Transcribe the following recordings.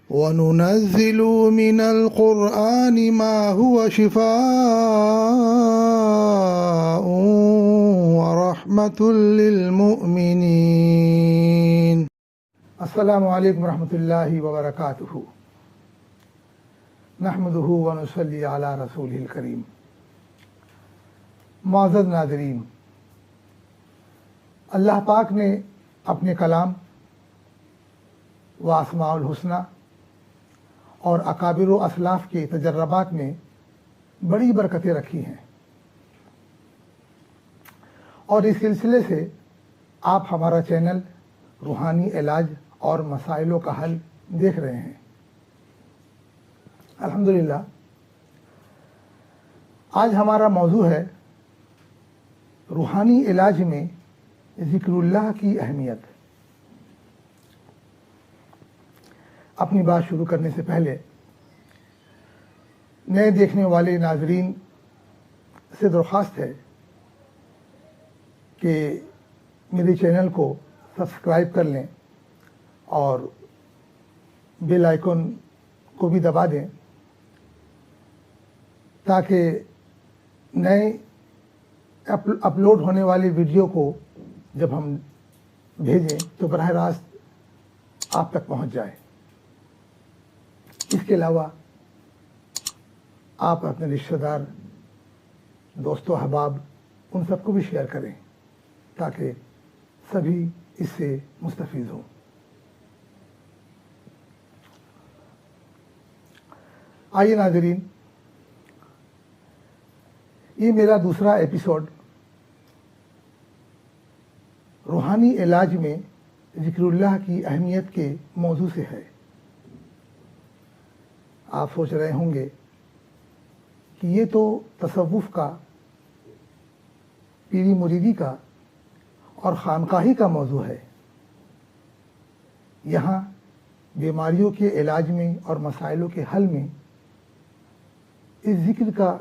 وَنُنَزِّلُ مِنَ الْقُرْآنِ مَا هُوَ شِفَاءٌ وَرَحْمَةٌ لِّلْمُؤْمِنِينَ۔ السلام علیکم ورحمۃ اللہ وبرکاتہ۔ نحمدہ ونصلی علی رسولہ الکریم۔ معزز ناظرین، اللہ پاک نے اپنے کلام و اسماء الحسنہ اور اکابر و اسلاف کے تجربات میں بڑی برکتیں رکھی ہیں، اور اس سلسلے سے آپ ہمارا چینل روحانی علاج اور مسائلوں کا حل دیکھ رہے ہیں۔ الحمدللہ، آج ہمارا موضوع ہے روحانی علاج میں ذکر اللہ کی اہمیت۔ اپنی بات شروع کرنے سے پہلے نئے دیکھنے والے ناظرین سے درخواست ہے کہ میرے چینل کو سبسکرائب کر لیں اور بیل آئیکن کو بھی دبا دیں، تاکہ نئے اپلوڈ ہونے والی ویڈیو کو جب ہم بھیجیں تو براہ راست آپ تک پہنچ جائے۔ اس کے علاوہ آپ اپنے رشتہ دار، دوست و احباب، ان سب کو بھی شیئر کریں تاکہ سبھی اس سے مستفید ہوں۔ آئیے ناظرین، یہ میرا دوسرا ایپیسوڈ روحانی علاج میں ذکر اللہ کی اہمیت کے موضوع سے ہے۔ آپ سوچ رہے ہوں گے کہ یہ تو تصوف کا، پیری مریدی کا اور خانقاہی کا موضوع ہے، یہاں بیماریوں کے علاج میں اور مسائلوں کے حل میں اس ذکر کا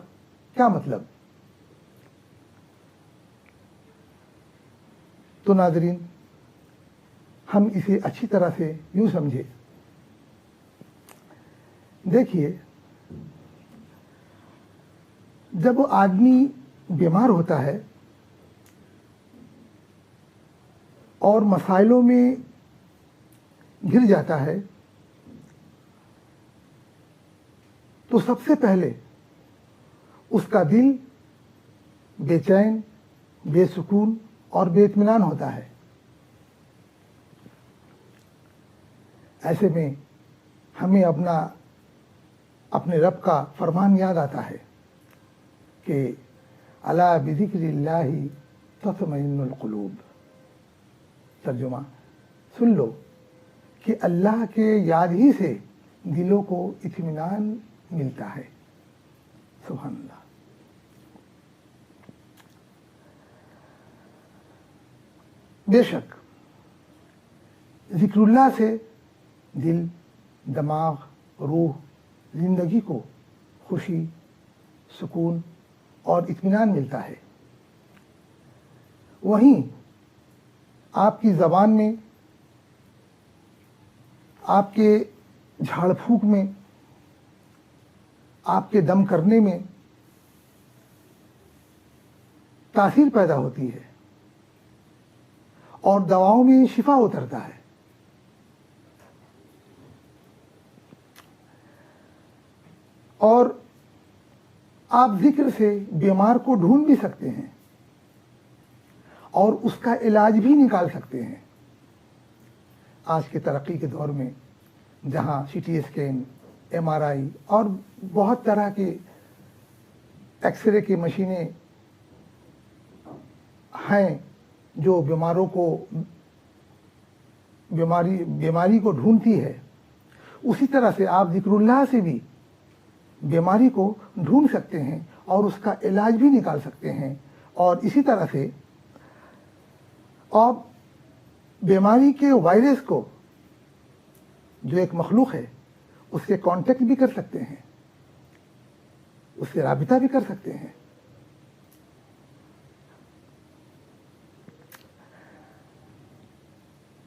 کیا مطلب؟ تو ناظرین، ہم اسے اچھی طرح سے یوں سمجھے۔ دیکھیے، جب آدمی بیمار ہوتا ہے اور مسائلوں میں گر جاتا ہے تو سب سے پہلے اس کا دل بے چین، بے سکون اور بے اطمینان ہوتا ہے۔ ایسے میں ہمیں اپنے رب کا فرمان یاد آتا ہے کہ الا بذکر اللہ تطمئن القلوب۔ ترجمہ، سن لو کہ اللہ کے یاد ہی سے دلوں کو اطمینان ملتا ہے۔ سبحان اللہ۔ بے شک ذکر اللہ سے دل، دماغ، روح، زندگی کو خوشی، سکون اور اطمینان ملتا ہے۔ وہیں آپ کی زبان میں، آپ کے جھاڑ پھونک میں، آپ کے دم کرنے میں تاثیر پیدا ہوتی ہے اور دواؤں میں شفا اترتا ہے۔ اور آپ ذکر سے بیمار کو ڈھونڈ بھی سکتے ہیں اور اس کا علاج بھی نکال سکتے ہیں۔ آج کے ترقی کے دور میں جہاں C T scan, M R I اور بہت طرح کے ایکس رے کی مشینیں ہیں جو بیماروں کو بیماری کو ڈھونڈتی ہے، اسی طرح سے آپ ذکر اللہ سے بھی بیماری کو ڈھونڈ سکتے ہیں اور اس کا علاج بھی نکال سکتے ہیں۔ اور اسی طرح سے آپ بیماری کے وائرس کو، جو ایک مخلوق ہے، اس سے کانٹیکٹ بھی کر سکتے ہیں، اس سے رابطہ بھی کر سکتے ہیں۔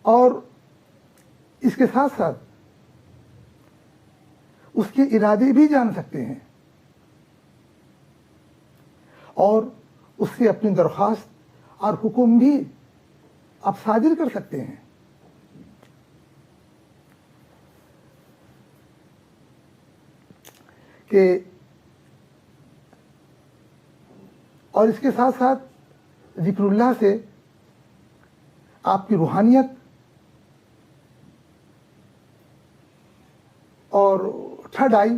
اور اس کے ساتھ ساتھ اس کے ارادے بھی جان سکتے ہیں اور اس سے اپنی درخواست اور حکم بھی آپ صادر کر سکتے ہیں. کہ اور اس کے ساتھ ساتھ ذکر اللہ سے آپ کی روحانیت اور تھرڈ آئی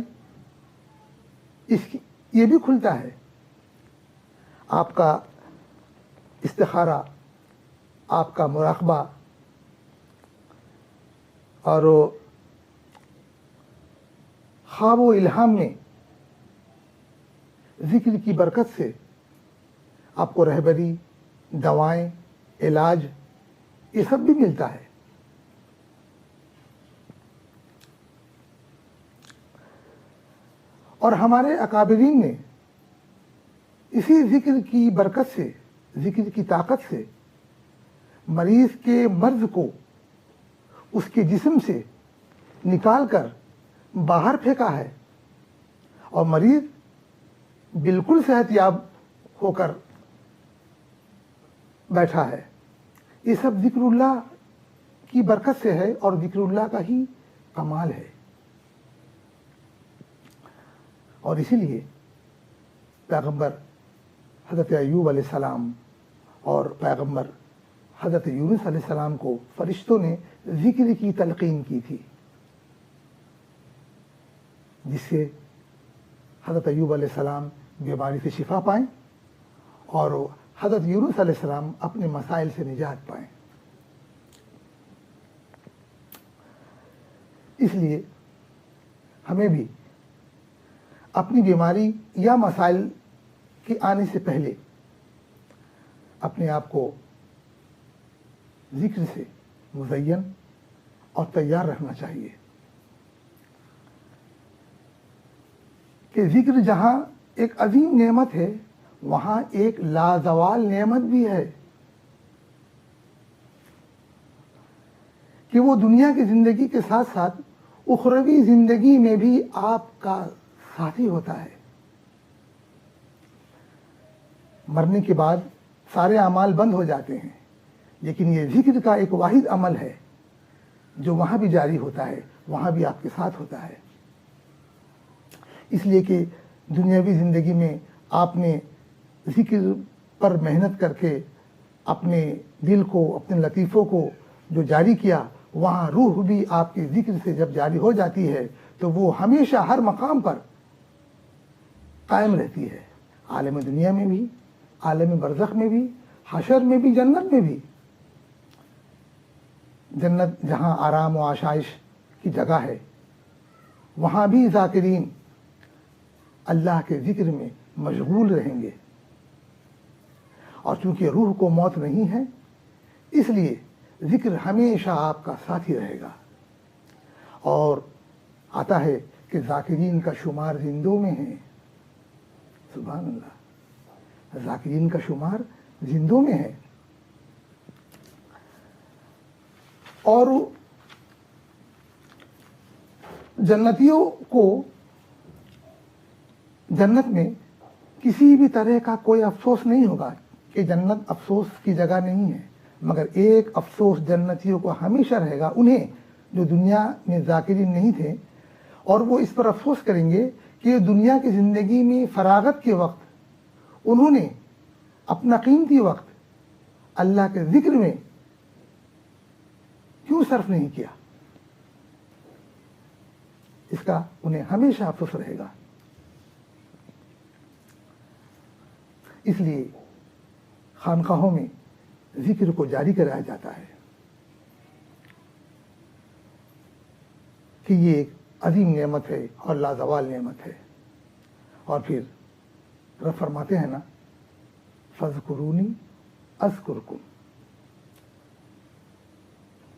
یہ بھی کھلتا ہے. آپ کا استخارہ، آپ کا مراقبہ اور خواب و الہام میں ذکر کی برکت سے آپ کو رہبری، دوائیں، علاج یہ سب بھی ملتا ہے. اور ہمارے اکابرین نے اسی ذکر کی برکت سے، ذکر کی طاقت سے مریض کے مرض کو اس کے جسم سے نکال کر باہر پھینکا ہے اور مریض بالکل صحت یاب ہو کر بیٹھا ہے. یہ سب ذکر اللہ کی برکت سے ہے اور ذکر اللہ کا ہی کمال ہے. اور اسی لیے پیغمبر حضرت ایوب علیہ السلام اور پیغمبر حضرت یونس علیہ السلام کو فرشتوں نے ذکر کی تلقین کی تھی، جس سے حضرت ایوب علیہ السلام بیماری سے شفا پائیں اور حضرت یونس علیہ السلام اپنے مسائل سے نجات پائیں. اس لیے ہمیں بھی اپنی بیماری یا مسائل کے آنے سے پہلے اپنے آپ کو ذکر سے مزین اور تیار رہنا چاہیے. کہ ذکر جہاں ایک عظیم نعمت ہے وہاں ایک لازوال نعمت بھی ہے کہ وہ دنیا کی زندگی کے ساتھ ساتھ اخروی زندگی میں بھی آپ کا ساتھی ہوتا ہے. مرنے کے بعد سارے اعمال بند ہو جاتے ہیں، لیکن یہ ذکر کا ایک واحد عمل ہے جو وہاں بھی جاری ہوتا ہے، وہاں بھی آپ کے ساتھ ہوتا ہے. اس لیے کہ دنیاوی زندگی میں آپ نے ذکر پر محنت کر کے اپنے دل کو، اپنے لطیفوں کو جو جاری کیا، وہاں روح بھی آپ کے ذکر سے جب جاری ہو جاتی ہے تو وہ ہمیشہ ہر مقام پر قائم رہتی ہے، عالم دنیا میں بھی، عالم برزخ میں بھی، حشر میں بھی، جنت میں بھی. جنت جہاں آرام و آشائش کی جگہ ہے، وہاں بھی ذاکرین اللہ کے ذکر میں مشغول رہیں گے. اور چونکہ روح کو موت نہیں ہے، اس لیے ذکر ہمیشہ آپ کا ساتھی رہے گا. اور آتا ہے کہ ذاکرین کا شمار زندوں میں ہے. سبحان اللہ، ذاکرین کا شمار زندوں میں ہے. اور جنتیوں کو جنت میں کسی بھی طرح کا کوئی افسوس نہیں ہوگا کہ جنت افسوس کی جگہ نہیں ہے، مگر ایک افسوس جنتیوں کو ہمیشہ رہے گا، انہیں جو دنیا میں ذاکرین نہیں تھے، اور وہ اس پر افسوس کریں گے کہ دنیا کی زندگی میں فراغت کے وقت انہوں نے اپنا قیمتی وقت اللہ کے ذکر میں کیوں صرف نہیں کیا. اس کا انہیں ہمیشہ افسوس رہے گا. اس لیے خانقاہوں میں ذکر کو جاری کرایا جاتا ہے کہ یہ ایک عظیم نعمت ہے اور لازوال نعمت ہے. اور پھر رب فرماتے ہیں نا، فَاذْكُرُونِي أَذْكُرْكُمْ،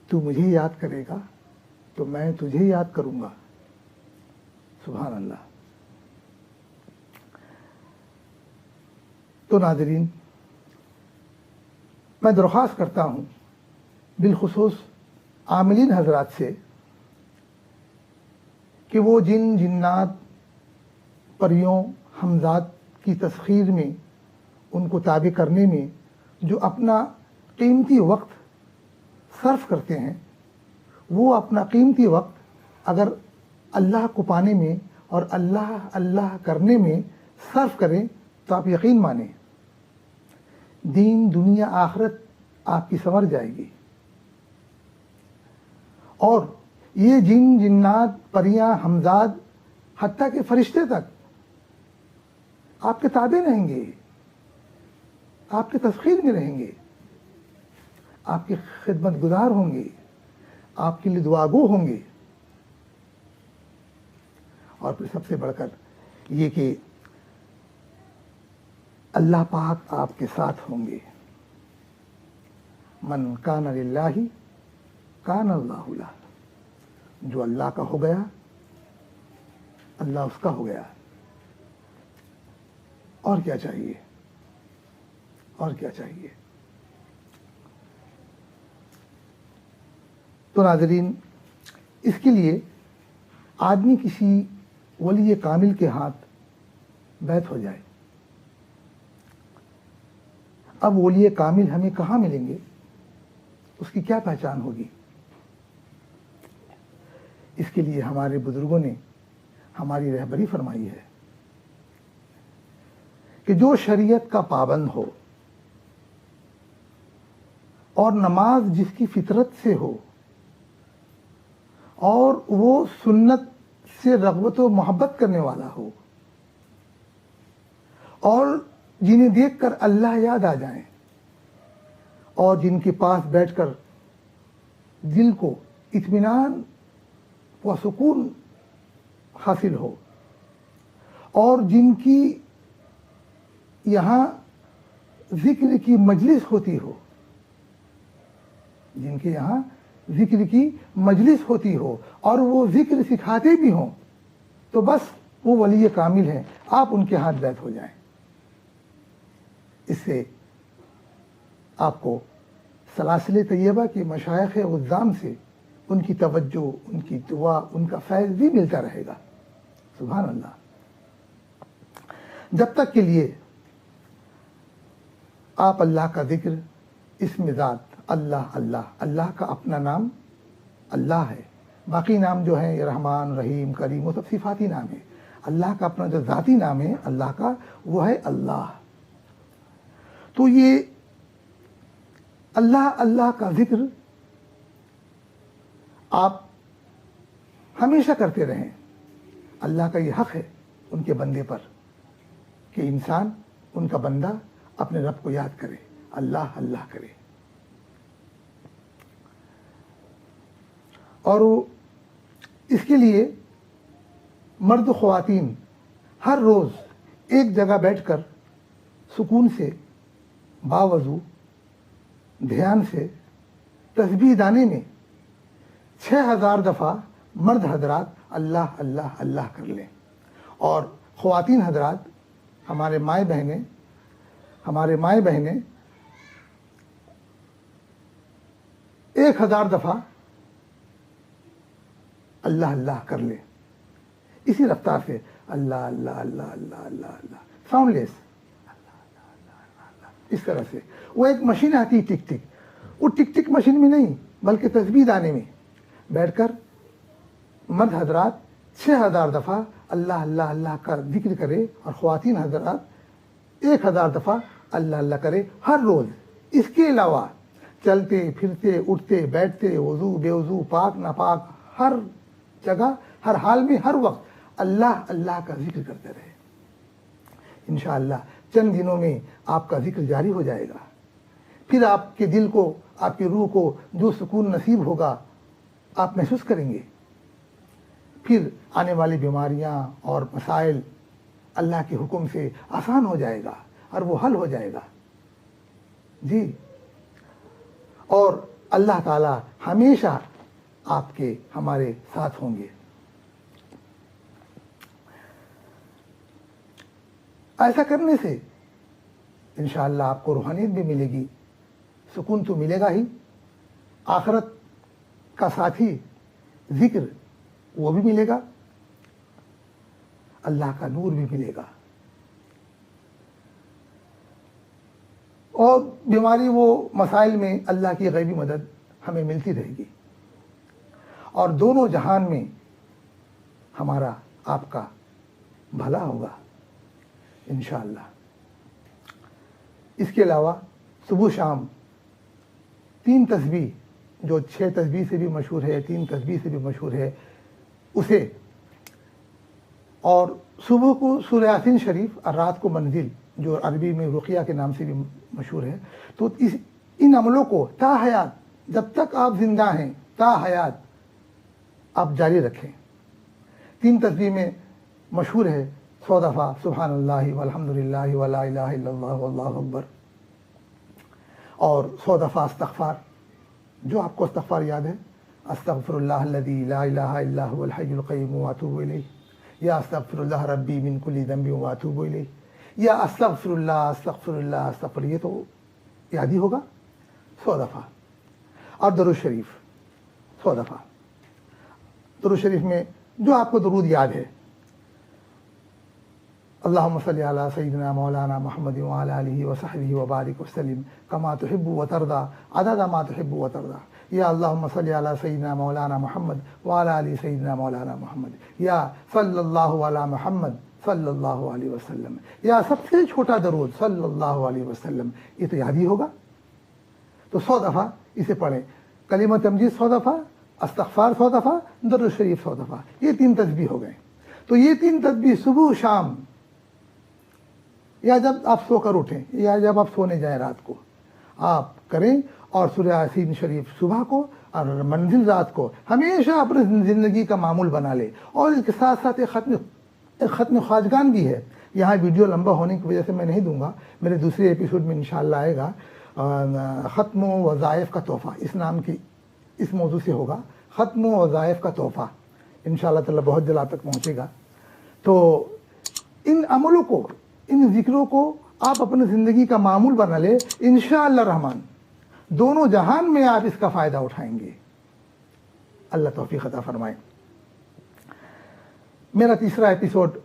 تو مجھے یاد کرے گا تو میں تجھے یاد کروں گا. سبحان اللہ. تو ناظرین، میں درخواست کرتا ہوں بالخصوص عاملین حضرات سے کہ وہ جن جنات پریوں حمزاد کی تسخیر میں ان کو تابع کرنے میں جو اپنا قیمتی وقت صرف کرتے ہیں، وہ اپنا قیمتی وقت اگر اللہ کو پانے میں اور اللہ اللہ کرنے میں صرف کریں تو آپ یقین مانیں دین دنیا آخرت آپ کی سنور جائے گی، اور یہ جن جنات پریاں حمزاد حتیٰ کہ فرشتے تک آپ کے تابع رہیں گے، آپ کے تسخیر میں رہیں گے، آپ کی خدمت گزار ہوں گے، آپ کے لیے دعاگو ہوں گے، اور پھر سب سے بڑھ کر یہ کہ اللہ پاک آپ کے ساتھ ہوں گے۔ من کان للہ کان اللہ لہ، جو اللہ کا ہو گیا اللہ اس کا ہو گیا، اور کیا چاہیے، اور کیا چاہیے۔ تو ناظرین، اس کے لیے آدمی کسی ولی کامل کے ہاتھ بیعت ہو جائے۔ اب ولی کامل ہمیں کہاں ملیں گے، اس کی کیا پہچان ہوگی؟ اس کے لیے ہمارے بزرگوں نے ہماری رہبری فرمائی ہے کہ جو شریعت کا پابند ہو اور نماز جس کی فطرت سے ہو اور وہ سنت سے رغبت و محبت کرنے والا ہو اور جنہیں دیکھ کر اللہ یاد آ جائیں اور جن کے پاس بیٹھ کر دل کو اطمینان و سکون حاصل ہو اور جن کی یہاں ذکر کی مجلس ہوتی ہو، جن کے یہاں ذکر کی مجلس ہوتی ہو اور وہ ذکر سکھاتے بھی ہوں، تو بس وہ ولی کامل ہیں، آپ ان کے ہاتھ بیعت ہو جائیں۔ اس سے آپ کو سلاسل طیبہ کے مشائخ عظام سے ان کی توجہ، ان کی دعا، ان کا فیض بھی ملتا رہے گا۔ سبحان اللہ۔ جب تک کے لیے آپ اللہ کا ذکر، اسم ذات اللہ اللہ، اللہ کا اپنا نام اللہ ہے، باقی نام جو ہیں رحمان رحیم کریم وہ سب صفاتی نام ہے، اللہ کا اپنا جو ذاتی نام ہے اللہ کا وہ ہے اللہ۔ تو یہ اللہ اللہ کا ذکر آپ ہمیشہ کرتے رہیں۔ اللہ کا یہ حق ہے ان کے بندے پر کہ انسان، ان کا بندہ اپنے رب کو یاد کرے، اللہ اللہ کرے، اور اس کے لیے مرد و خواتین ہر روز ایک جگہ بیٹھ کر سکون سے باوضو دھیان سے تسبیح دانے میں 6000 دفعہ مرد حضرات اللہ اللہ اللہ کر لیں، اور خواتین حضرات ہمارے مائیں بہنیں 1000 دفعہ اللہ اللہ کر لیں، اسی رفتار سے اللہ اللہ اللہ اللہ اللہ اللہ، ساؤنڈ لیس، اس طرح سے۔ وہ ایک مشین آتی ہے ٹک ٹک، وہ ٹک ٹک مشین میں نہیں بلکہ تسبیح دانے میں بیٹھ کر مرد حضرات 6000 دفعہ اللہ اللہ اللہ کا ذکر کرے اور خواتین حضرات 1000 دفعہ اللہ اللہ کرے ہر روز۔ اس کے علاوہ چلتے پھرتے اٹھتے بیٹھتے وضو بے وضو پاک ناپاک ہر جگہ ہر حال میں ہر وقت اللہ اللہ کا ذکر کرتے رہے۔ انشاءاللہ چند دنوں میں آپ کا ذکر جاری ہو جائے گا، پھر آپ کے دل کو، آپ کی روح کو جو سکون نصیب ہوگا آپ محسوس کریں گے، پھر آنے والی بیماریاں اور مسائل اللہ کے حکم سے آسان ہو جائے گا اور وہ حل ہو جائے گا جی۔ اور اللہ تعالی ہمیشہ آپ کے ہمارے ساتھ ہوں گے۔ ایسا کرنے سے انشاءاللہ آپ کو روحانیت بھی ملے گی، سکون تو ملے گا ہی، آخرت کا ساتھی ذکر وہ بھی ملے گا، اللہ کا نور بھی ملے گا، اور بیماری و مسائل میں اللہ کی غیبی مدد ہمیں ملتی رہے گی، اور دونوں جہان میں ہمارا آپ کا بھلا ہوگا انشاءاللہ۔ اس کے علاوہ صبح شام 3 تسبیح، جو 6 تسبیح سے بھی مشہور ہے، 3 تسبیح سے بھی مشہور ہے، اسے، اور صبح کو سورہ یاسین شریف اور رات کو منزل، جو عربی میں رقیہ کے نام سے بھی مشہور ہے، تو ان عملوں کو تا حیات، جب تک آپ زندہ ہیں، تا حیات آپ جاری رکھیں۔ 3 تسبیح میں مشہور ہے 100 دفعہ سبحان اللہ والحمد للہ ولا الہ الا اللہ واللہ اکبر، اور 100 دفعہ استغفار، جو آپ کو استغفار یاد ہے، استغفر اللہ الذی لا الہ الا هو الحی القیوم واتوب الیہ، یا استغفر اللہ ربی من کل ذنب واتوب الیہ، یا استغفر اللہ استغفر اللہ استغفر، یہ تو یاد ہی ہوگا 100 دفعہ، اور درود شریف 100 دفعہ۔ درود شریف میں جو آپ کو درود یاد ہے، اللہم صلی علی سیدنا مولانا محمد وعلی آلہ وصحبہ وبارک وسلم کما تحب وترضى عدد ما تحب وترضى، یا اللہم صلی علی سیدنا مولانا محمد وعلی آلہ سیدنا مولانا محمد، یا صلی اللہ علی محمد صلی اللہ علیہ وسلم، یا سب سے چھوٹا درود صلی اللہ علیہ وسلم، یہ تو یاد ہی ہوگا۔ تو 100 دفعہ اسے پڑھیں، کلمہ تمجید 100 دفعہ، استغفار 100 دفعہ، درود شریف 100 دفعہ، یہ 3 تسبیح ہو گئے۔ تو یہ 3 تسبیح صبح و شام، یا جب آپ سو کر اٹھیں یا جب آپ سونے جائیں رات کو، آپ کریں، اور سورہ یاسین شریف صبح کو اور منزل رات کو ہمیشہ اپنی زندگی کا معمول بنا لے۔ اور اس کے ساتھ ساتھ ایک ختم خواجگان بھی ہے، یہاں ویڈیو لمبا ہونے کی وجہ سے میں نہیں دوں گا، میرے دوسرے ایپیسوڈ میں انشاءاللہ آئے گا، ختم و وظائف کا تحفہ، اس نام کی اس موضوع سے ہوگا، ختم و وظائف کا تحفہ، انشاءاللہ تعالی بہت جلد آپ تک پہنچے گا۔ تو ان عملوں کو، ان ذکروں کو آپ اپنی زندگی کا معمول بنا لے، انشاءاللہ رحمان دونوں جہان میں آپ اس کا فائدہ اٹھائیں گے۔ اللہ توفیق عطا فرمائے۔ میرا تیسرا ایپیسوڈ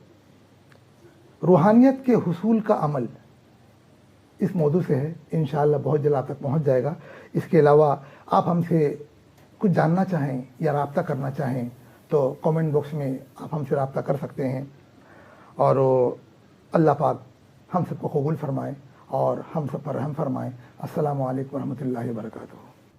روحانیت کے حصول کا عمل، اس موضوع سے ہے، انشاءاللہ بہت جلد آپ تک پہنچ جائے گا۔ اس کے علاوہ آپ ہم سے کچھ جاننا چاہیں یا رابطہ کرنا چاہیں تو کامنٹ باکس میں آپ ہم سے رابطہ کر سکتے ہیں، اور اللہ پاک ہم سب کو قبول فرمائے اور ہم سب پر رحم فرمائے۔ السلام علیکم ورحمۃ اللہ وبرکاتہ۔